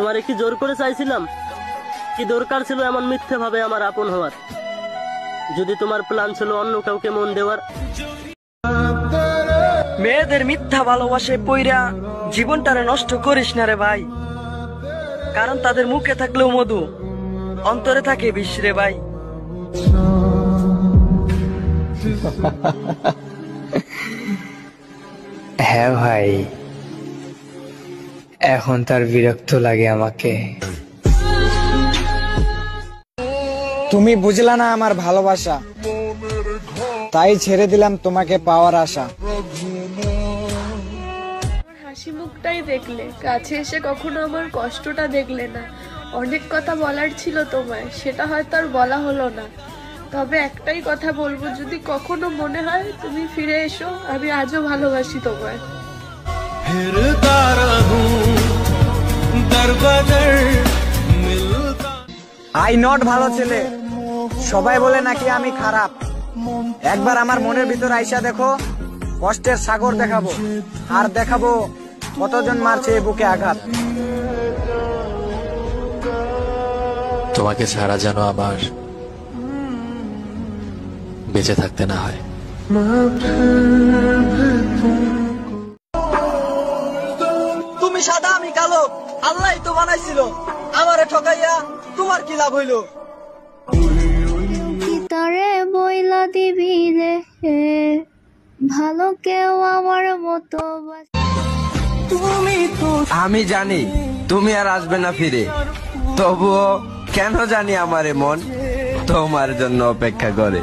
তোমারে কি জোর করে চাইছিলাম? কি দরকার ছিল এমন মিথ্যে ভাবে আমার আপন হওয়ার? যদি তোমার প্ল্যান ছিল অন্য কাউকে মন দেওয়ার। মেয়েদের মিথ্যা ভালোবাসায় পইরা জীবনটারে নষ্ট করিস না রে ভাই, কারণ তাদের মুখে থাকলেও মধু, অন্তরে থাকে বিষ রে ভাই। হ্যাঁ ভাই, এখন তার বিরক্ত লাগে আমাকে। তুমি বুঝলা না আমার ভালোবাসা, তাই ছেড়ে দিলাম তোমাকে পাওয়ার আশা। হাসি মুখটাই দেখলে, কাছে এসে কখনো আমার কষ্টটা দেখলে না। অনেক কথা বলার ছিল তোমায়, সেটা হয়তো আর বলা হলো না। তবে একটাই কথা বলবো, যদি কখনো মনে হয় তুমি ফিরে এসো, আমি আজও ভালোবাসি তোমায়। আই নট ভালো ছেলে, সবাই বলে নাকি আমি খারাপ। একবার আমার মনের ভিতর আইসা দেখো, কষ্টের সাগর দেখাবো, আর দেখাবো কতজন মারছে এই বুকে আঘাত। তোমাকে ছাড়া যেন আমার বেঁচে থাকতে না হয়। তুমি সাদা আমি কালো, আল্লাহ তো বানাইছিল, আমারে ঠকাইয়া তোমার কি লাভ হইল? তারে বইলা দিবি রে, ভালো কেউ আমার মতো। আমি জানি তুমি আর আসবে না ফিরে, তবুও কেন জানি আমার মন তোমার জন্য অপেক্ষা করে।